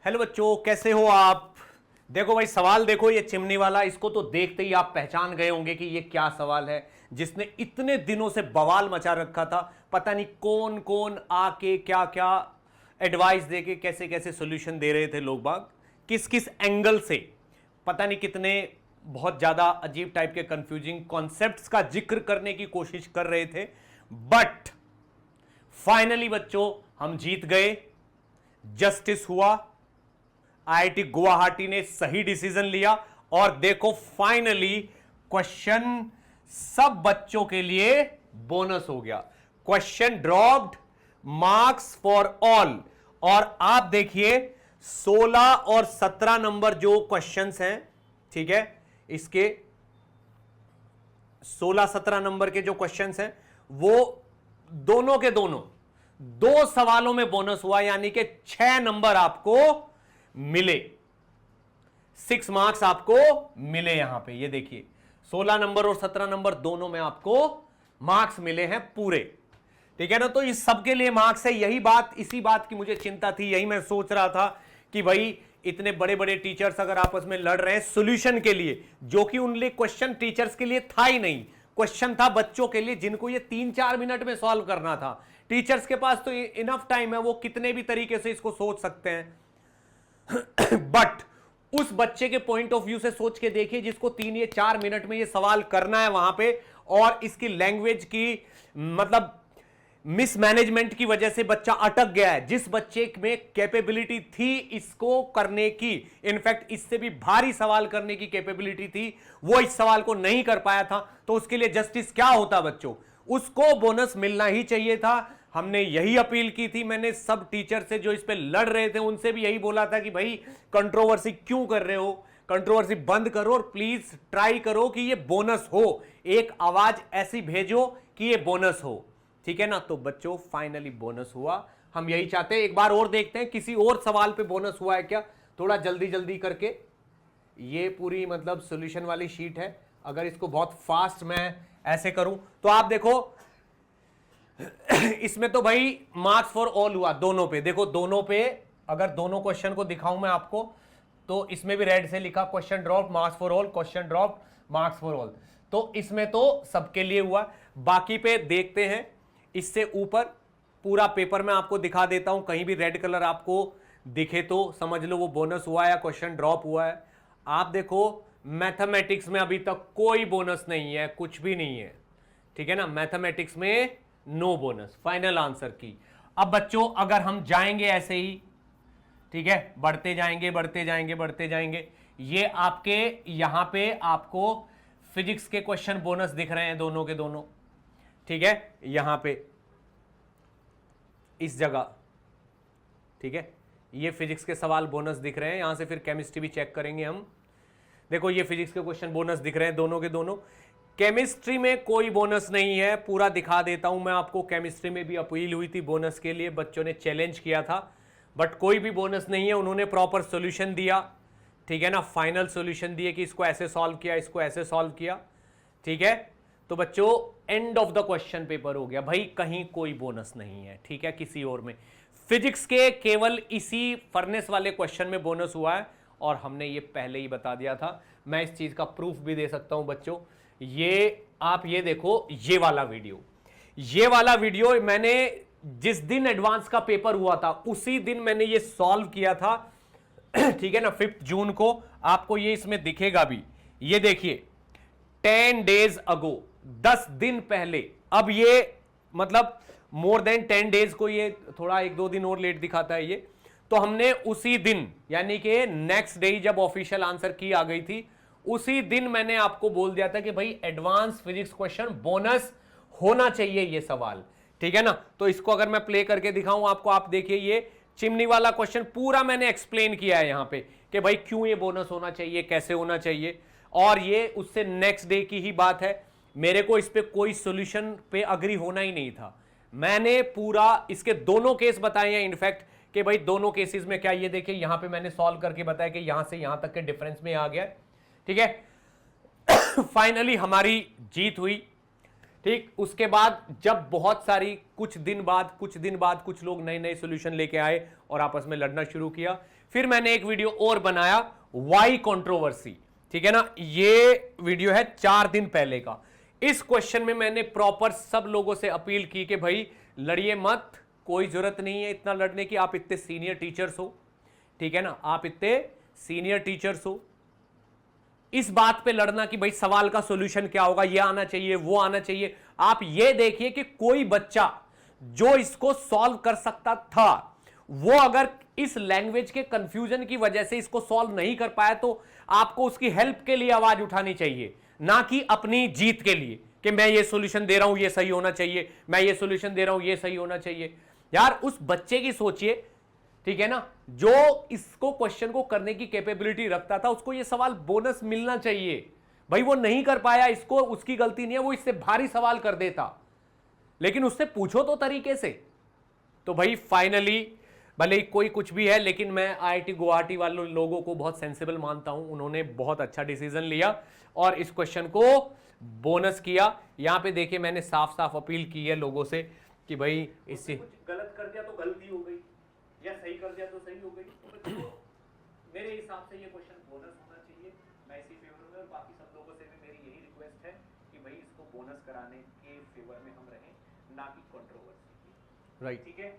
Hello बच्चों, कैसे हो आप। देखो भाई, सवाल देखो ये चिमनी वाला। इसको तो देखते ही आप पहचान गए होंगे कि ये क्या सवाल है जिसने इतने दिनों से बवाल मचा रखा था। पता नहीं कौन कौन आके क्या क्या एडवाइस देके कैसे कैसे सॉल्यूशन दे रहे थे लोग बाग, किस किस एंगल से। पता नहीं कितने बहुत ज्यादा अजीब टाइप के कंफ्यूजिंग कॉन्सेप्ट्स का जिक्र करने की कोशिश कर रहे थे। बट फाइनली बच्चों हम जीत गए, जस्टिस हुआ। आईआईटी गुवाहाटी ने सही डिसीजन लिया और देखो फाइनली क्वेश्चन सब बच्चों के लिए बोनस हो गया। Question dropped, marks for all. और आप देखिए 16 और 17 नंबर जो क्वेश्चंस हैं, ठीक है, इसके 16-17 नंबर के जो क्वेश्चंस हैं वो दोनों के दोनों दो सवालों में बोनस हुआ, यानी कि 6 नंबर आपको मिले, 6 मार्क्स आपको मिले। यहां पे ये देखिए 16 नंबर और 17 नंबर दोनों में आपको मार्क्स मिले हैं पूरे, ठीक है ना। तो इस सबके लिए मार्क्स है। यही बात, इसी बात की मुझे चिंता थी। यही मैं सोच रहा था कि भाई इतने बड़े बड़े टीचर्स अगर आपस में लड़ रहे हैं सॉल्यूशन के लिए, जो कि उन लिए क्वेश्चन टीचर्स के लिए था ही नहीं, क्वेश्चन था बच्चों के लिए जिनको ये 3-4 मिनट में सॉल्व करना था। टीचर्स के पास तो इनफ टाइम है, वो कितने भी तरीके से इसको सोच सकते हैं। बट उस बच्चे के पॉइंट ऑफ व्यू से सोच के देखिए जिसको 3 या 4 मिनट में ये सवाल करना है वहां पे, और इसकी लैंग्वेज की मतलब मिसमैनेजमेंट की वजह से बच्चा अटक गया है। जिस बच्चे में कैपेबिलिटी थी इसको करने की, इनफैक्ट इससे भी भारी सवाल करने की कैपेबिलिटी थी, वो इस सवाल को नहीं कर पाया था। तो उसके लिए जस्टिस क्या होता बच्चों, उसको बोनस मिलना ही चाहिए था। हमने यही अपील की थी। मैंने सब टीचर से जो इस पे लड़ रहे थे उनसे भी यही बोला था कि भाई कंट्रोवर्सी क्यों कर रहे हो, कंट्रोवर्सी बंद करो और प्लीज ट्राई करो कि ये बोनस हो, एक आवाज ऐसी भेजो कि ये बोनस हो, ठीक है ना। तो बच्चों फाइनली बोनस हुआ। हम यही चाहते हैं। एक बार और देखते हैं किसी और सवाल पे बोनस हुआ है क्या, थोड़ा जल्दी जल्दी करके। ये पूरी मतलब सॉल्यूशन वाली शीट है। अगर इसको बहुत फास्ट मैं ऐसे करूं तो आप देखो इसमें तो भाई मार्क्स फॉर ऑल हुआ दोनों पे। देखो दोनों पे, अगर दोनों क्वेश्चन को दिखाऊं मैं आपको तो इसमें भी रेड से लिखा question drop marks for all, question drop marks for all. तो इसमें तो सबके लिए हुआ। बाकी पे देखते हैं, इससे ऊपर पूरा पेपर में आपको दिखा देता हूं। कहीं भी रेड कलर आपको दिखे तो समझ लो वो बोनस हुआ या क्वेश्चन ड्रॉप हुआ है। आप देखो मैथमेटिक्स में अभी तक कोई बोनस नहीं है, कुछ भी नहीं है, ठीक है ना। मैथमेटिक्स में नो बोनस, फाइनल आंसर की। अब बच्चों अगर हम जाएंगे ऐसे ही, ठीक है, बढ़ते जाएंगे बढ़ते जाएंगे बढ़ते जाएंगे, ये आपके यहां पे आपको फिजिक्स के क्वेश्चन बोनस दिख रहे हैं दोनों के दोनों, ठीक है, यहां पे इस जगह, ठीक है, ये फिजिक्स के सवाल बोनस दिख रहे हैं। यहां से फिर केमिस्ट्री भी चेक करेंगे हम। देखो ये फिजिक्स के क्वेश्चन बोनस दिख रहे हैं दोनों के दोनों। केमिस्ट्री में कोई बोनस नहीं है, पूरा दिखा देता हूं मैं आपको। केमिस्ट्री में भी अपील हुई थी बोनस के लिए, बच्चों ने चैलेंज किया था, बट कोई भी बोनस नहीं है। उन्होंने प्रॉपर सॉल्यूशन दिया, ठीक है ना, फाइनल सॉल्यूशन दिए कि इसको ऐसे सॉल्व किया, इसको ऐसे सॉल्व किया, ठीक है। तो बच्चों end of the question paper हो गया भाई, कहीं कोई बोनस नहीं है, ठीक है, किसी और में। फिजिक्स के केवल इसी फर्नेस वाले क्वेश्चन में बोनस हुआ है और हमने ये पहले ही बता दिया था। मैं इस चीज का प्रूफ भी दे सकता हूं बच्चों। ये आप ये देखो, ये वाला वीडियो मैंने जिस दिन एडवांस का पेपर हुआ था उसी दिन मैंने ये सॉल्व किया था, ठीक है ना, 5 जून को। आपको ये इसमें दिखेगा भी, ये देखिए 10 डेज अगो, 10 दिन पहले। अब ये मतलब मोर देन 10 डेज को, ये थोड़ा 1-2 दिन और लेट दिखाता है ये। तो हमने उसी दिन, यानी कि नेक्स्ट डे जब ऑफिशियल आंसर की आ गई थी, उसी दिन मैंने आपको बोल दिया था कि भाई एडवांस फिजिक्स क्वेश्चन बोनस होना चाहिए ये सवाल, ठीक है ना। तो इसको अगर मैं प्ले करके दिखाऊं आपको, आप देखिए ये चिमनी वाला क्वेश्चन पूरा मैंने एक्सप्लेन किया है यहां पे कि भाई क्यों ये बोनस होना चाहिए, कैसे होना चाहिए। और ये उससे नेक्स्ट डे की ही बात है। मेरे को इस पे कोई सॉल्यूशन पे अग्री होना ही नहीं था। मैंने पूरा इसके दोनों केस बताए हैं इनफैक्ट कि भाई दोनों केसेस में क्या, ये देखिए यहां पे मैंने सॉल्व करके बताया कि यहां से यहां तक के डिफरेंस में आ गया, ठीक है। फाइनली हमारी जीत हुई, ठीक। उसके बाद जब बहुत सारी कुछ दिन बाद कुछ लोग नए नए सॉल्यूशन लेके आए और आपस में लड़ना शुरू किया, फिर मैंने एक वीडियो और बनाया वाई कंट्रोवर्सी, ठीक है ना, ये वीडियो है 4 दिन पहले का। इस क्वेश्चन में मैंने प्रॉपर सब लोगों से अपील की कि भाई लड़िए मत, कोई जरूरत नहीं है इतना लड़ने की, आप इतने सीनियर टीचर्स हो, ठीक है ना, आप इतने सीनियर टीचर्स हो, इस बात पे लड़ना कि भाई सवाल का सॉल्यूशन क्या होगा, ये आना चाहिए वो आना चाहिए। आप ये देखिए कि कोई बच्चा जो इसको सॉल्व कर सकता था, वो अगर इस लैंग्वेज के कंफ्यूजन की वजह से इसको सॉल्व नहीं कर पाया, तो आपको उसकी हेल्प के लिए आवाज उठानी चाहिए, ना कि अपनी जीत के लिए कि मैं ये सॉल्यूशन दे रहा हूं ये सही होना चाहिए, मैं ये सॉल्यूशन दे रहा हूं ये सही होना चाहिए। यार उस बच्चे की सोचिए, ठीक है ना, जो इसको क्वेश्चन को करने की कैपेबिलिटी रखता था, उसको ये सवाल बोनस मिलना चाहिए। भाई वो नहीं कर पाया, इसको उसकी गलती नहीं है, वो इससे भारी सवाल कर देता, लेकिन उससे पूछो तो तरीके से। तो भाई फाइनली भले ही कोई कुछ भी है, लेकिन मैं आईआईटी गुवाहाटी वालों लोगों को बहुत सेंसिबल मानता हूं, उन्होंने बहुत अच्छा डिसीजन लिया और इस क्वेश्चन को बोनस किया। यहां पे देखिए मैंने साफ साफ अपील की है लोगों से कि भाई इससे कुछ गलत कर दिया तो गलती हो गई, या सही कर दिया तो सही हो गई, तो मेरे हिसाब से ये क्वेश्चन बोनस होना चाहिए। मैं इसी फेवर में, और बाकी सब लोगों से भी मेरी यही रिक्वेस्ट है कि भाई इसको बोनस कराने के फेवर में हम रहें, ना कि कंट्रोवर्सी। राइट, ठीक है।